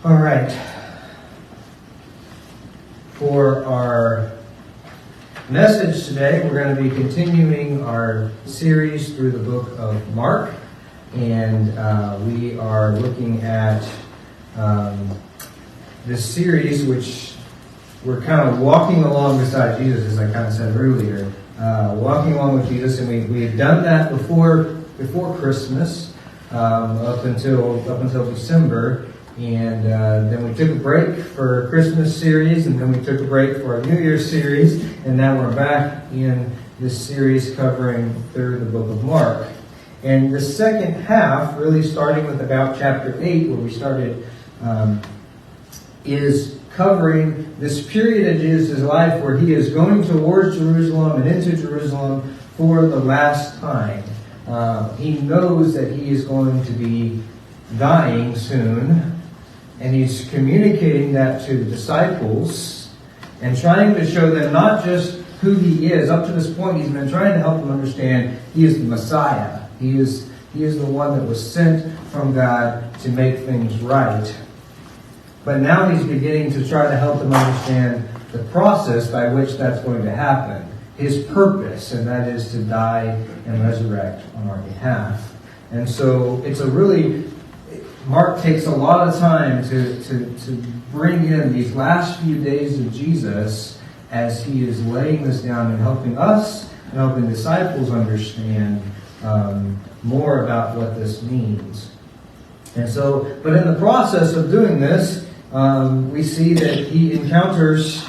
All right. For our message today, we're going to be continuing our series through the book of Mark. And we are looking at this series, which we're kind of walking along beside Jesus, as I kind of said earlier. Walking along with Jesus, and we had done that before Christmas, up until December. And then we took a break for Christmas series, and then we took a break for our New Year's series, and now we're back in this series covering through the book of Mark. And the second half, really starting with about chapter 8, where we started, is covering this period of Jesus' life where he is going towards Jerusalem and into Jerusalem for the last time. He knows that he is going to be dying soon. And he's communicating that to the disciples and trying to show them not just who he is. Up to this point, he's been trying to help them understand he is the Messiah. He is the one that was sent from God to make things right. But now he's beginning to try to help them understand the process by which that's going to happen. His purpose, and that is to die and resurrect on our behalf. And so Mark takes a lot of time to bring in these last few days of Jesus as he is laying this down and helping us and helping disciples understand more about what this means. And so, but in the process of doing this, we see that he encounters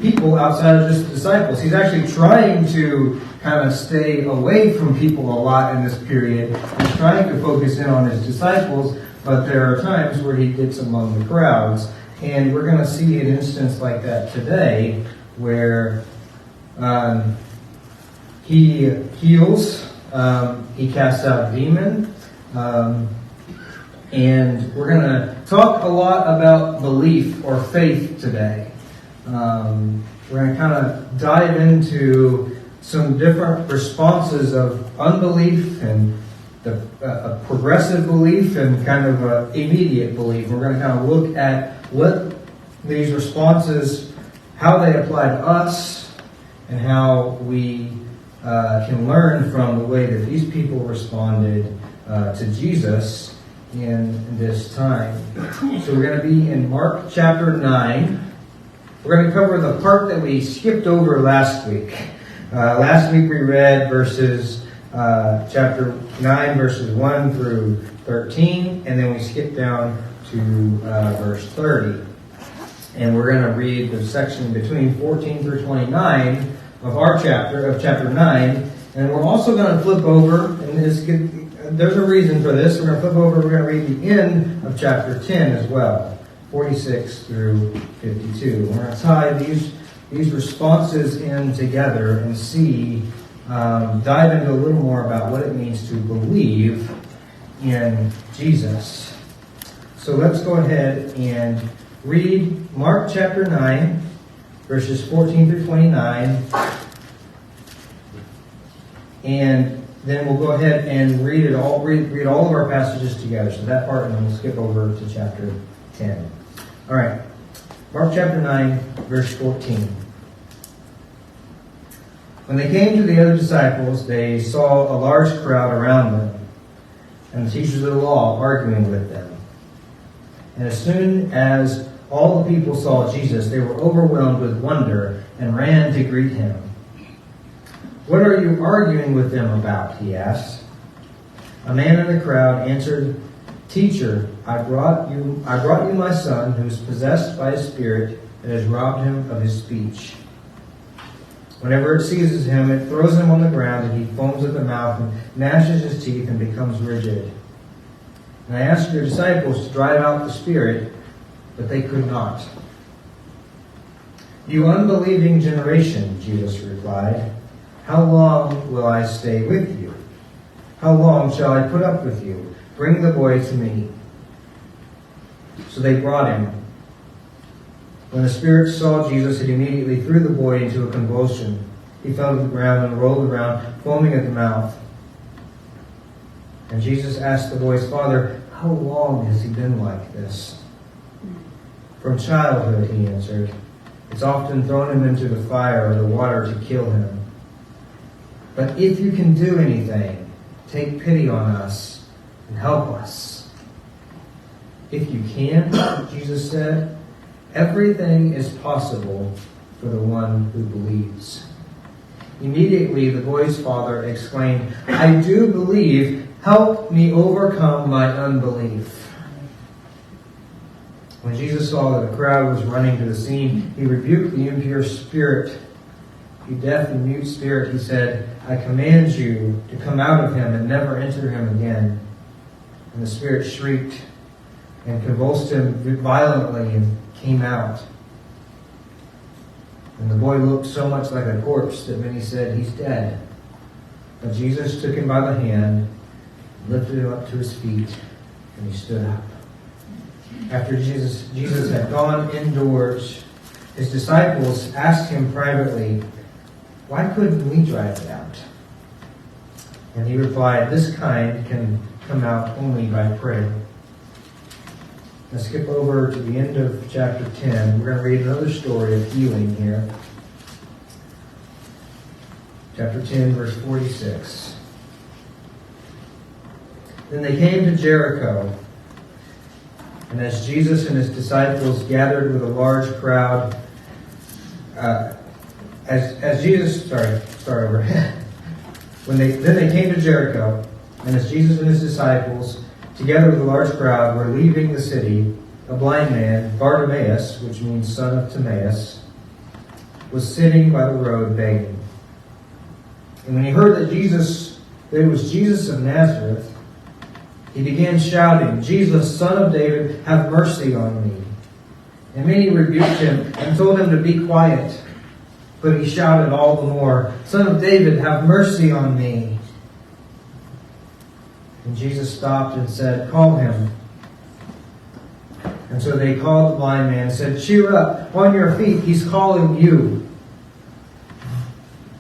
people outside of just the disciples. He's actually trying to kind of stay away from people a lot in this period. He's trying to focus in on his disciples. But there are times where he gets among the crowds. And we're going to see an instance like that today where he heals, he casts out a demon. And we're going to talk a lot about belief or faith today. We're going to kind of dive into some different responses of unbelief and a progressive belief and kind of an immediate belief. We're going to kind of look at what these responses, how they apply to us, and how we can learn from the way that these people responded to Jesus in this time. So we're going to be in Mark chapter 9. We're going to cover the part that we skipped over last week. Last week we read chapter 9, verses 1 through 13, and then we skip down to verse 30. And we're going to read the section between 14 through 29 of our chapter 9. And we're also going to flip over, and there's a reason for this. We're going to flip over, we're going to read the end of chapter 10 as well, 46 through 52. We're going to tie these responses in together and see dive into a little more about what it means to believe in Jesus. So let's go ahead and read Mark chapter 9, verses 14 through 29. And then we'll go ahead and read all of our passages together. So that part, and then we'll skip over to chapter 10. All right. Mark chapter 9, verse 14. When they came to the other disciples, they saw a large crowd around them, and the teachers of the law arguing with them. And as soon as all the people saw Jesus, they were overwhelmed with wonder and ran to greet him. "What are you arguing with them about?" he asked. A man in the crowd answered, "Teacher, I brought you my son, who is possessed by a spirit that has robbed him of his speech. Whenever it seizes him, it throws him on the ground, and he foams at the mouth and gnashes his teeth and becomes rigid. And I asked your disciples to drive out the spirit, but they could not." "You unbelieving generation," Jesus replied, "how long will I stay with you? How long shall I put up with you? Bring the boy to me." So they brought him. When the spirit saw Jesus, it immediately threw the boy into a convulsion. He fell to the ground and rolled around, foaming at the mouth. And Jesus asked the boy's father, "How long has he been like this?" "From childhood," he answered. "It's often thrown him into the fire or the water to kill him. But if you can do anything, take pity on us and help us." "If you can," Jesus said, "everything is possible for the one who believes." Immediately the boy's father exclaimed, "I do believe. Help me overcome my unbelief." When Jesus saw that a crowd was running to the scene, he rebuked the impure spirit. "You deaf and mute spirit," he said, "I command you to come out of him and never enter him again." And the spirit shrieked and convulsed him violently and came out. And the boy looked so much like a corpse that many said, "He's dead." But Jesus took him by the hand, lifted him up to his feet, and he stood up. After Jesus had gone indoors, his disciples asked him privately, "Why couldn't we drive it out?" And he replied, "This kind can come out only by prayer." Let's skip over to the end of chapter 10. We're going to read another story of healing here. Chapter 10, verse 46. Then they came to Jericho. And as Jesus and his disciples gathered with a large crowd, Then they came to Jericho, and as Jesus and his disciples, together with a large crowd, were leaving the city, a blind man, Bartimaeus, which means son of Timaeus, was sitting by the road begging. And when he heard that it was Jesus of Nazareth, he began shouting, "Jesus, Son of David, have mercy on me." And many rebuked him and told him to be quiet. But he shouted all the more, "Son of David, have mercy on me." And Jesus stopped and said, "Call him." And so they called the blind man and said, "Cheer up, on your feet, he's calling you."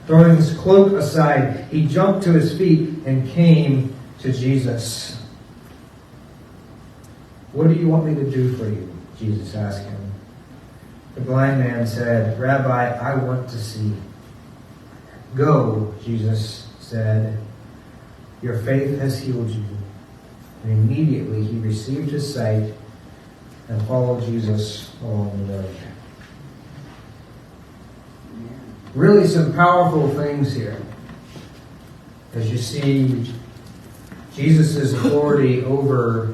Throwing his cloak aside, he jumped to his feet and came to Jesus. "What do you want me to do for you?" Jesus asked him. The blind man said, "Rabbi, I want to see." "Go," Jesus said. "Your faith has healed you." And immediately he received his sight and followed Jesus along the road. Really some powerful things here. As you see Jesus' authority over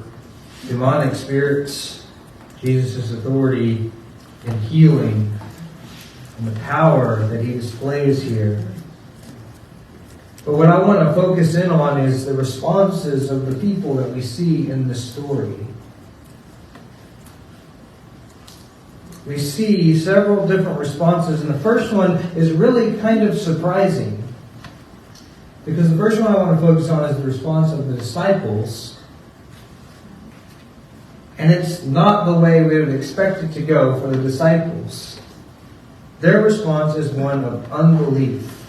demonic spirits, Jesus' authority in healing, and the power that he displays here. But what I want to focus in on is the responses of the people that we see in this story. We see several different responses, and the first one is really kind of surprising. Because the first one I want to focus on is the response of the disciples. And it's not the way we would expect it to go for the disciples. Their response is one of unbelief.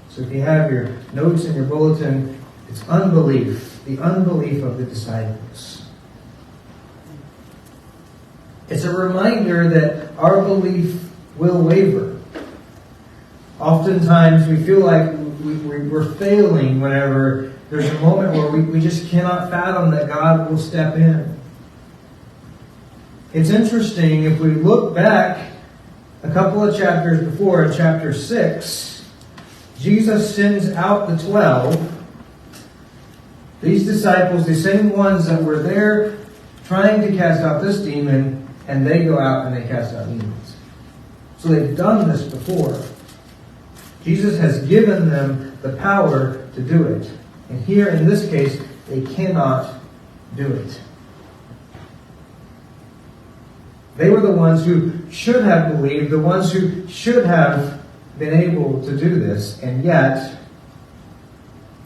So if you have your notes in your bulletin, it's unbelief. The unbelief of the disciples. It's a reminder that our belief will waver. Oftentimes we feel like we're failing whenever there's a moment where we just cannot fathom that God will step in. It's interesting, if we look back a couple of chapters before, in chapter 6, Jesus sends out the 12. These disciples, the same ones that were there trying to cast out this demon, and they go out and they cast out demons. So they've done this before. Jesus has given them the power to do it. And here in this case, they cannot do it. They were the ones who should have believed, the ones who should have been able to do this, and yet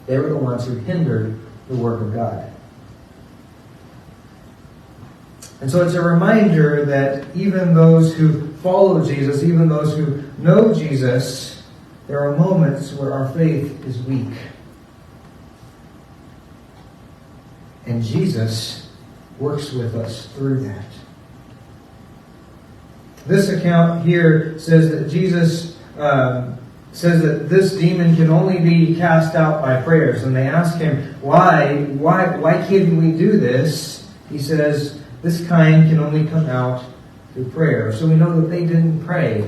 they were the ones who hindered the work of God. And so it's a reminder that even those who follow Jesus, even those who know Jesus, there are moments where our faith is weak. And Jesus works with us through that. This account here says that Jesus says that this demon can only be cast out by prayers. And they ask him, why can't we do this? He says, this kind can only come out through prayer. So we know that they didn't pray.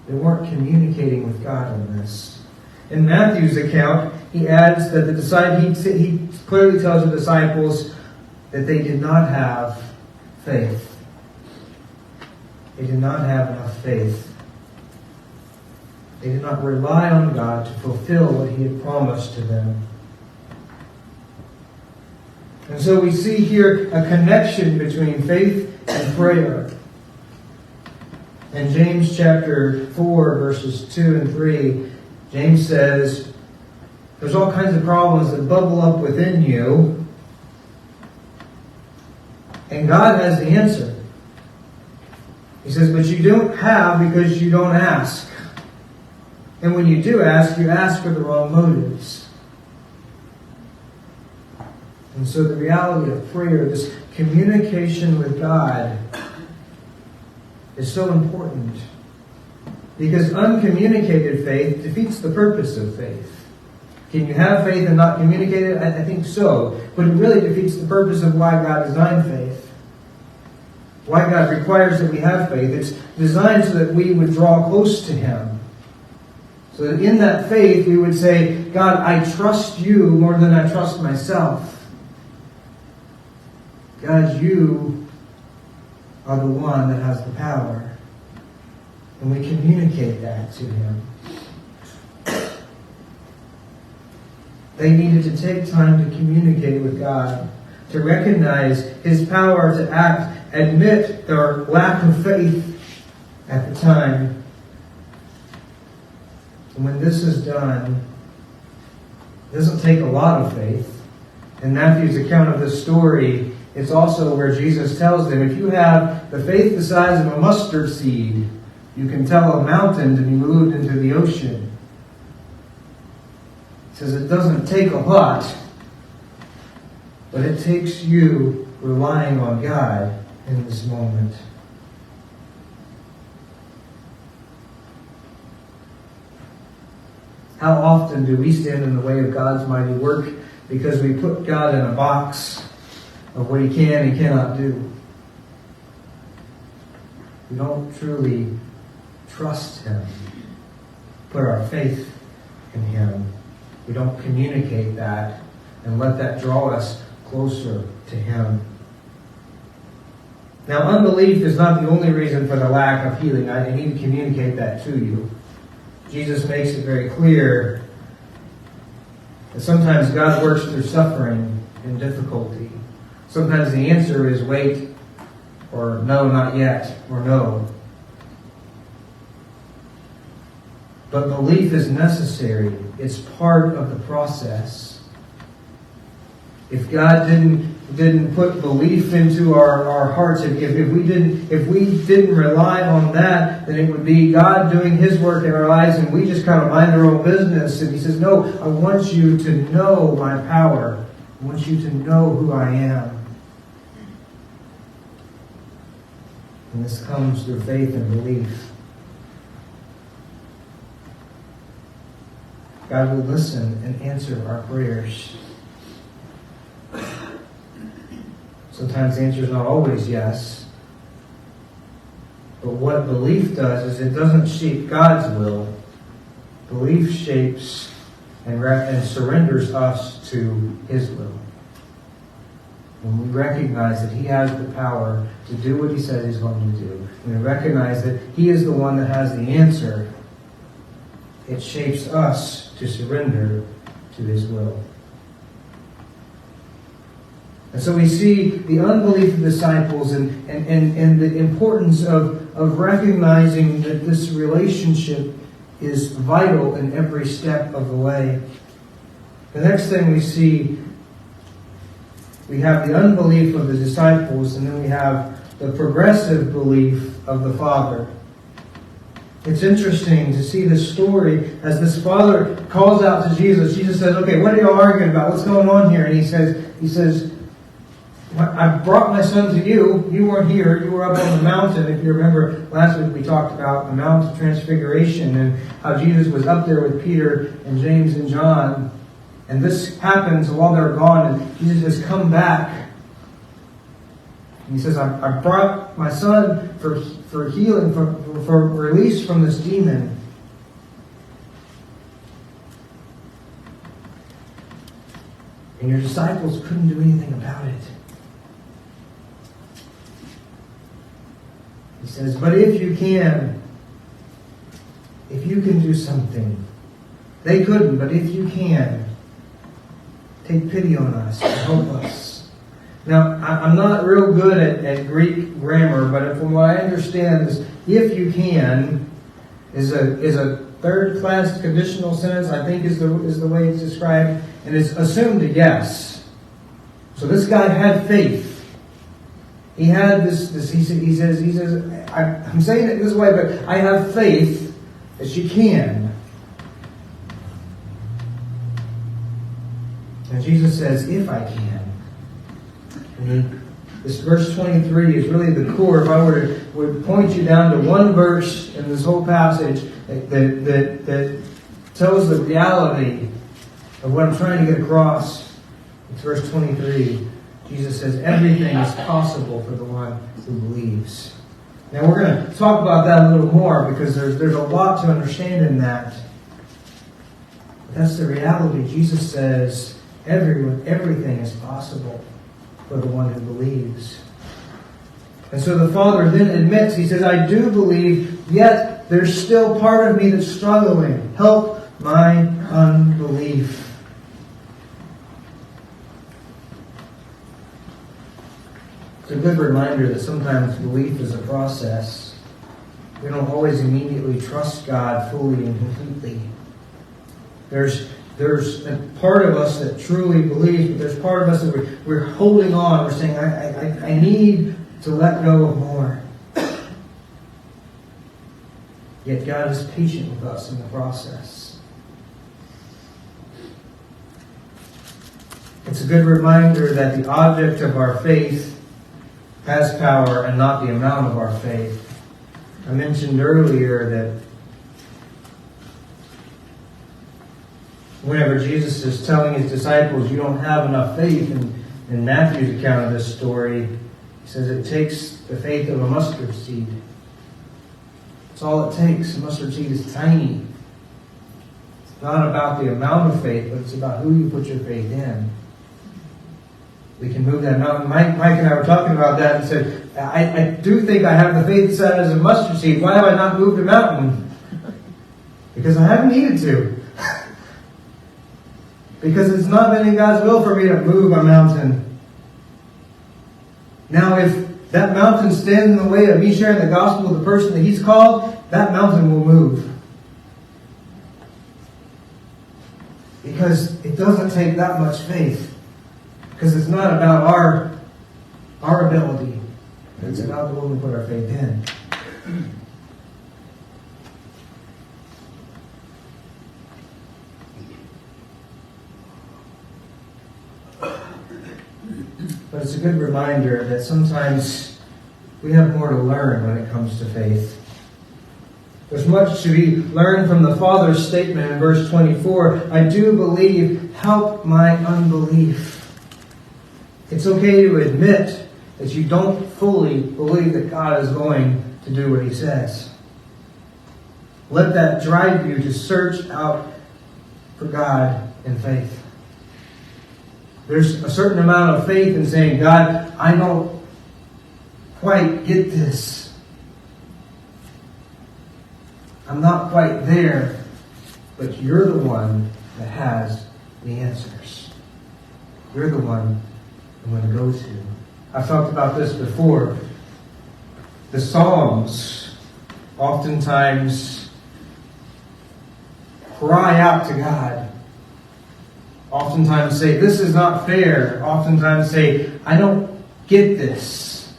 They weren't communicating with God in this. In Matthew's account, he adds that he clearly tells the disciples that they did not have faith. They did not have enough faith. They did not rely on God to fulfill what He had promised to them. And so we see here a connection between faith and prayer. In James chapter 4, verses 2 and 3, James says, there's all kinds of problems that bubble up within you, and God has the answer. He says, but you don't have because you don't ask. And when you do ask, you ask for the wrong motives. And so the reality of prayer, this communication with God, is so important. Because uncommunicated faith defeats the purpose of faith. Can you have faith and not communicate it? I think so. But it really defeats the purpose of why God designed faith. Why God requires that we have faith. It's designed so that we would draw close to Him. So that in that faith we would say, God, I trust you more than I trust myself. God, you are the one that has the power. And we communicate that to Him. They needed to take time to communicate with God, to recognize His power to act, admit their lack of faith at the time. And when this is done, it doesn't take a lot of faith. In Matthew's account of this story, it's also where Jesus tells them, if you have the faith the size of a mustard seed, you can tell a mountain to be moved into the ocean. He says it doesn't take a lot, but it takes you relying on God in this moment. How often do we stand in the way of God's mighty work because we put God in a box of what He can and cannot do? We don't truly trust Him, put our faith in Him. We don't communicate that and let that draw us closer to Him. Now, unbelief is not the only reason for the lack of healing. I need to communicate that to you. Jesus makes it very clear that sometimes God works through suffering and difficulty. Sometimes the answer is wait, or no, not yet, or no. But belief is necessary. It's part of the process. If God didn't put belief into our hearts, if we didn't rely on that, then it would be God doing His work in our lives and we just kind of mind our own business. And He says, no, I want you to know my power. I want you to know who I am. And this comes through faith and belief. God will listen and answer our prayers. Sometimes the answer is not always yes. But what belief does is it doesn't shape God's will. Belief shapes and surrenders us to His will. When we recognize that He has the power to do what He said He's going to do, when we recognize that He is the one that has the answer, it shapes us to surrender to His will. And so we see the unbelief of the disciples and the importance of recognizing that this relationship is vital in every step of the way. The next thing we see, we have the unbelief of the disciples, and then we have the progressive belief of the Father. It's interesting to see this story as this father calls out to Jesus. Jesus says, okay, what are you arguing about? What's going on here? And he says, I brought my son to you. You weren't here. You were up on the mountain. If you remember, last week we talked about the Mount of Transfiguration and how Jesus was up there with Peter and James and John. And this happens while they're gone, and Jesus has come back. And he says, I brought my son for healing, for release from this demon. And your disciples couldn't do anything about it. He says, but if you can do something. They couldn't, but if you can, take pity on us and help us. Now, I'm not real good at Greek grammar, but from what I understand is, if you can, is a third-class conditional sentence, I think is the way it's described, and it's assumed a yes. So this guy had faith. He had this he says, I'm saying it this way, but I have faith that she can. And Jesus says, if I can. And this verse 23 is really the core. If I would point you down to one verse in this whole passage that tells the reality of what I'm trying to get across, it's verse 23. Jesus says, everything is possible for the one who believes. Now we're going to talk about that a little more because there's a lot to understand in that. But that's the reality. Jesus says, everything is possible for the one who believes. And so the Father then admits, he says, I do believe, yet there's still part of me that's struggling. Help my unbelief. It's a good reminder that sometimes belief is a process. We don't always immediately trust God fully and completely. There's a part of us that truly believes, but there's part of us that we're holding on. We're saying, I need to let go of more. Yet God is patient with us in the process. It's a good reminder that the object of our faith has power and not the amount of our faith. I mentioned earlier that whenever Jesus is telling his disciples, you don't have enough faith, in Matthew's account of this story, he says it takes the faith of a mustard seed. That's all it takes. A mustard seed is tiny. It's not about the amount of faith, but it's about who you put your faith in. We can move that mountain. Mike and I were talking about that and said, I do think I have the faith the size of a mustard seed. Why have I not moved a mountain? Because I haven't needed to. Because it's not been in God's will for me to move a mountain. Now, if that mountain stands in the way of me sharing the gospel with the person that he's called, that mountain will move. Because it doesn't take that much faith. Because it's not about our ability. It's about the one we put our faith in. But it's a good reminder that sometimes we have more to learn when it comes to faith. There's much to be learned from the Father's statement in verse 24. I do believe, help my unbelief. It's okay to admit that you don't fully believe that God is going to do what he says. Let that drive you to search out for God in faith. There's a certain amount of faith in saying, God, I don't quite get this. I'm not quite there, but you're the one that has the answers. You're the one I'm going to go to. I've talked about this before. The Psalms oftentimes cry out to God. Oftentimes say, this is not fair. Oftentimes say, I don't get this.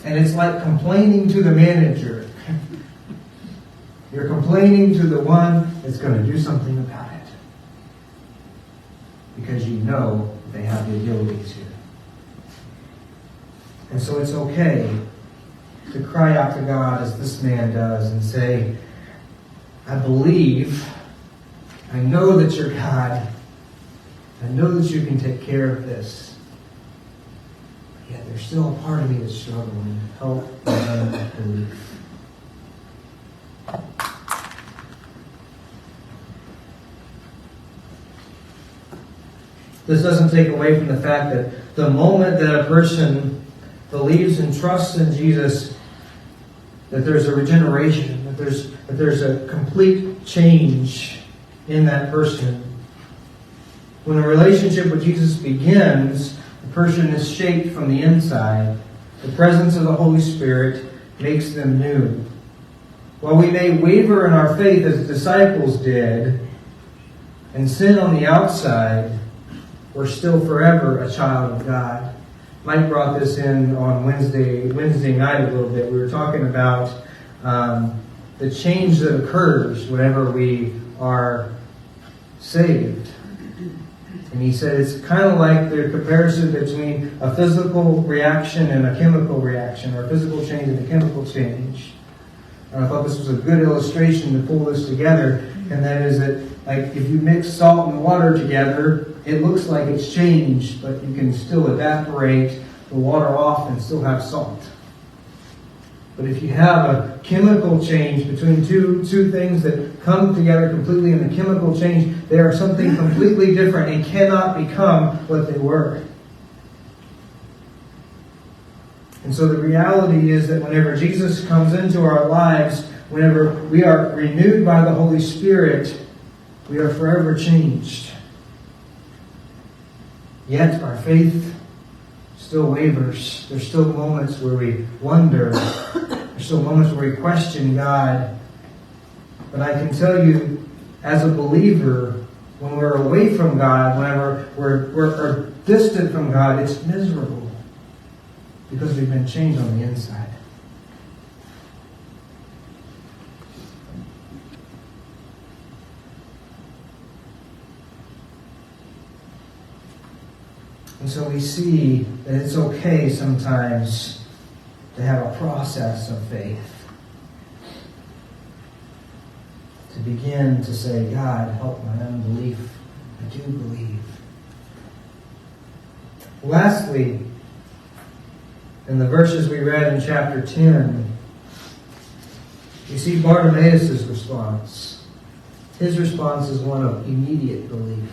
And it's like complaining to the manager. You're complaining to the one that's going to do something about it. Because you know that they have the ability to. And so it's okay to cry out to God as this man does and say, I believe, I know that you're God, I know that you can take care of this. But yet there's still a part of me that's struggling. Help my unbelief. This doesn't take away from the fact that the moment that a person believes and trusts in Jesus, that there's a regeneration, that there's a complete change in that person. When a relationship with Jesus begins, the person is shaped from the inside. The presence of the Holy Spirit makes them new. While we may waver in our faith as the disciples did and sin on the outside, we're still forever a child of God. Mike brought this in on Wednesday night a little bit. We were talking about the change that occurs whenever we are saved. And he said it's kind of like the comparison between a physical reaction and a chemical reaction, or a physical change and a chemical change. And I thought this was a good illustration to pull this together, and that is that, like, if you mix salt and water together, it looks like it's changed, but you can still evaporate the water off and still have salt. But if you have a chemical change between two things that come together completely in a chemical change, they are something completely different and cannot become what they were. And so the reality is that whenever Jesus comes into our lives, whenever we are renewed by the Holy Spirit, we are forever changed. Yet our faith still wavers. There's still moments where we wonder. There's still moments where we question God. But I can tell you, as a believer, when we're away from God, whenever we're distant from God, it's miserable. Because we've been changed on the inside. And so we see that it's okay sometimes to have a process of faith. To begin to say, God, help my unbelief. I do believe. Lastly, in the verses we read in chapter 10, you see Bartimaeus' response. His response is one of immediate belief.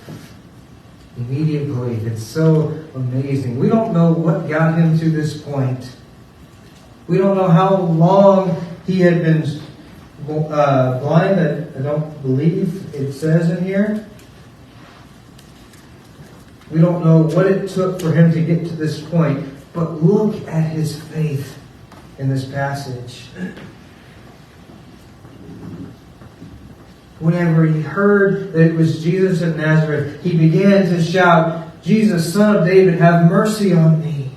Immediate belief. It's so amazing. We don't know what got him to this point. We don't know how long he had been blind. I don't believe it says in here. We don't know what it took for him to get to this point. But look at his faith in this passage. Whenever he heard that it was Jesus of Nazareth, he began to shout, Jesus, Son of David, have mercy on me.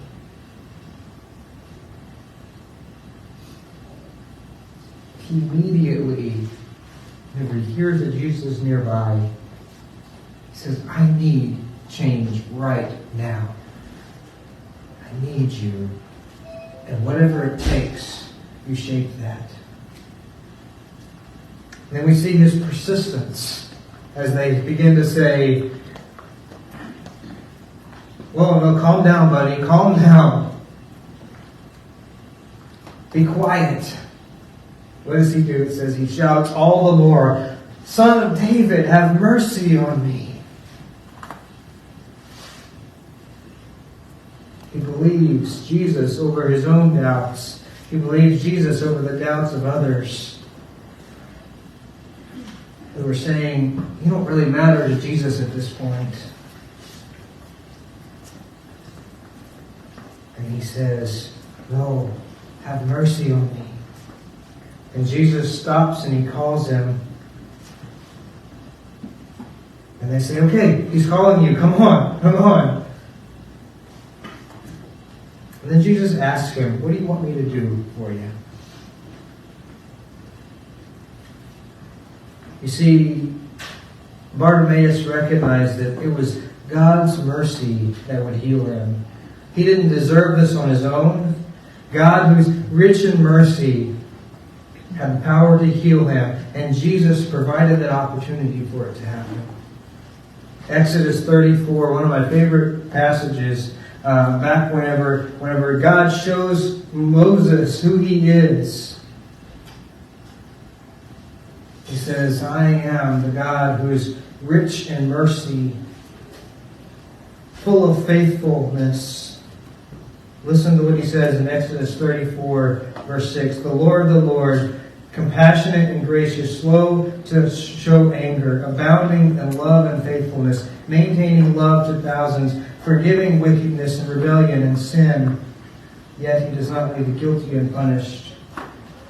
Immediately, whenever he hears that Jesus is nearby, he says, I need change right now. I need you. And whatever it takes, you shape that. And then we see his persistence as they begin to say, well, no, calm down, buddy. Calm down. Be quiet. What does he do? It says he shouts all the more, Son of David, have mercy on me. He believes Jesus over his own doubts. He believes Jesus over the doubts of others who were saying, you don't really matter to Jesus at this point. And he says, no, have mercy on me. And Jesus stops and he calls him. And they say, okay, he's calling you. Come on, come on. And then Jesus asks him, what do you want me to do for you? You see, Bartimaeus recognized that it was God's mercy that would heal him. He didn't deserve this on his own. God, who's rich in mercy, had the power to heal him, and Jesus provided that opportunity for it to happen. Exodus 34, one of my favorite passages, back whenever God shows Moses who he is. He says, I am the God who is rich in mercy, full of faithfulness. Listen to what he says in Exodus 34, verse 6. The Lord, compassionate and gracious, slow to show anger, abounding in love and faithfulness, maintaining love to thousands, forgiving wickedness and rebellion and sin. Yet he does not leave the guilty unpunished.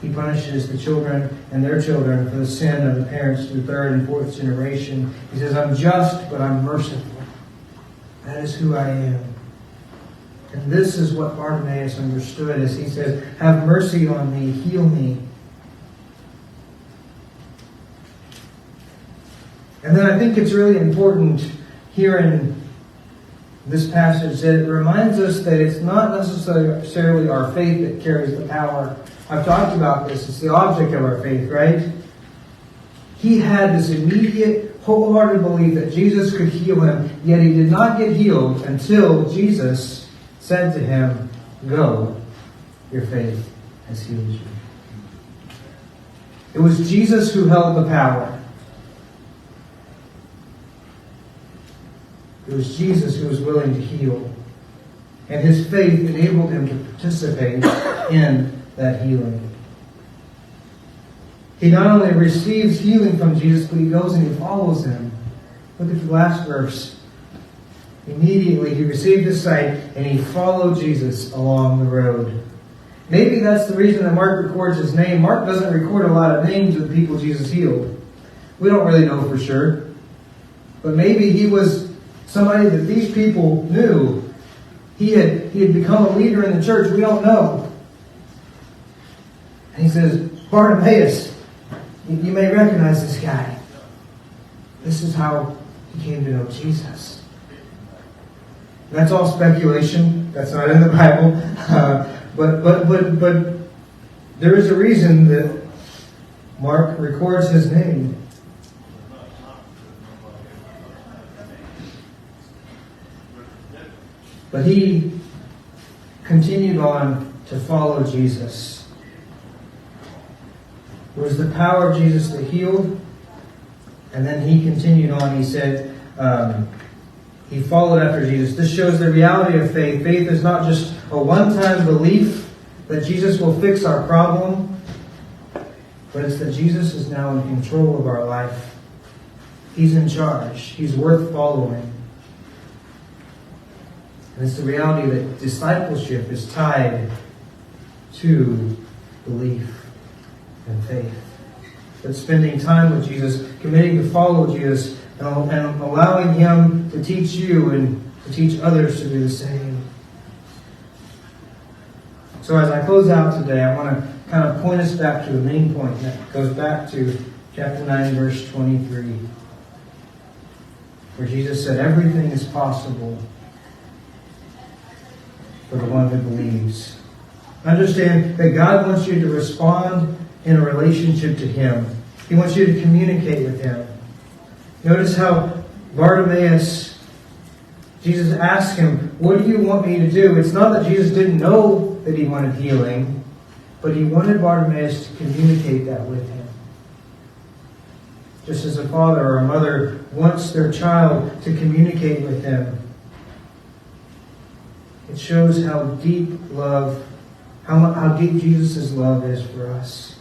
He punishes the children and their children for the sin of the parents to the third and fourth generation. He says, I'm just, but I'm merciful. That is who I am. And this is what Bartimaeus understood as he says, have mercy on me, heal me. And then I think it's really important here in this passage that it reminds us that it's not necessarily our faith that carries the power. I've talked about this. It's the object of our faith, right? He had this immediate, wholehearted belief that Jesus could heal him, yet he did not get healed until Jesus said to him, go, your faith has healed you. It was Jesus who held the power. It was Jesus who was willing to heal. And his faith enabled him to participate in that healing. He not only receives healing from Jesus, but he goes and he follows him. Look at the last verse. Immediately he received his sight and he followed Jesus along the road. Maybe that's the reason that Mark records his name. Mark doesn't record a lot of names of the people Jesus healed. We don't really know for sure. But maybe he was somebody that these people knew. He had become a leader in the church. We don't know. And he says, Bartimaeus, you may recognize this guy. This is how he came to know Jesus. That's all speculation. That's not in the Bible. But there is a reason that Mark records his name. But he continued on to follow Jesus. It was the power of Jesus that healed. And then he continued on. He said, he followed after Jesus. This shows the reality of faith. Faith is not just a one-time belief that Jesus will fix our problem, but it's that Jesus is now in control of our life. He's in charge. He's worth following. And it's the reality that discipleship is tied to belief and faith. That spending time with Jesus, committing to follow Jesus, and allowing him to teach you and to teach others to do the same. So as I close out today, I want to kind of point us back to the main point that goes back to chapter 9, verse 23, where Jesus said, everything is possible for the one who believes. Understand that God wants you to respond in a relationship to him. He wants you to communicate with him. Notice how Bartimaeus, Jesus asked him, what do you want me to do? It's not that Jesus didn't know that he wanted healing, but he wanted Bartimaeus to communicate that with him. Just as a father or a mother wants their child to communicate with them. It shows how deep love, how deep Jesus' love is for us.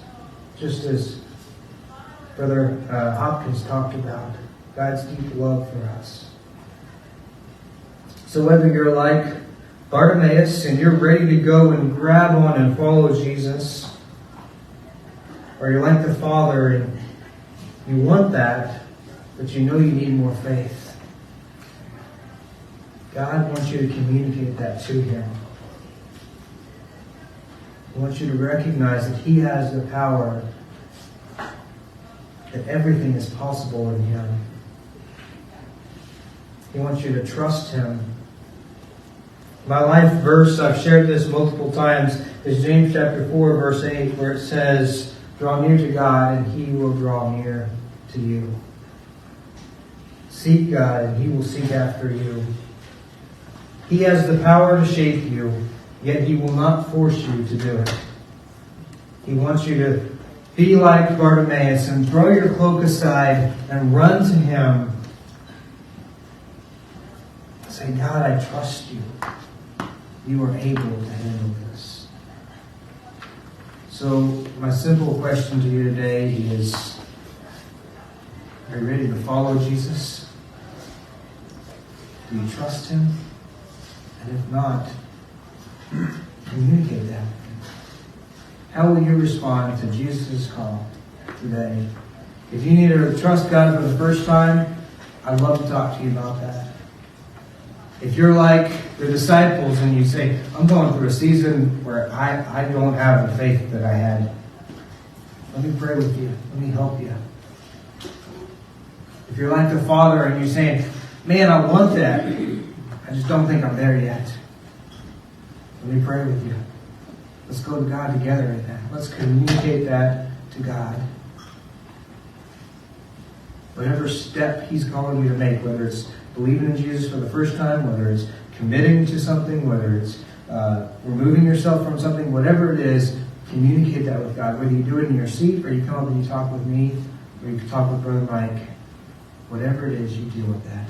Just as Brother Hopkins talked about, God's deep love for us. So whether you're like Bartimaeus and you're ready to go and grab on and follow Jesus, or you're like the Father and you want that, but you know you need more faith, God wants you to communicate that to him. He wants you to recognize that he has the power, that everything is possible in him. He wants you to trust Him. My life verse, I've shared this multiple times, is James chapter 4, verse 8, where it says, "Draw near to God, and He will draw near to you." Seek God, and He will seek after you. He has the power to shape you, yet He will not force you to do it. He wants you to be like Bartimaeus and throw your cloak aside and run to Him. Say, "God, I trust you. You are able to handle this." So, my simple question to you today is, are you ready to follow Jesus? Do you trust Him? And if not, communicate that. How will you respond to Jesus' call today? If you need to trust God for the first time, I'd love to talk to you about that. If you're like the disciples and you say, "I'm going through a season where I don't have the faith that I had," let me pray with you. Let me help you. If you're like the Father and you're saying, "Man, I want that. I just don't think I'm there yet," let me pray with you. Let's go to God together in that. Let's communicate that to God. Whatever step He's calling you to make, whether it's believing in Jesus for the first time, whether it's committing to something, whether it's removing yourself from something, whatever it is, communicate that with God. Whether you do it in your seat, or you come up and you talk with me, or you can talk with Brother Mike, whatever it is, you deal with that.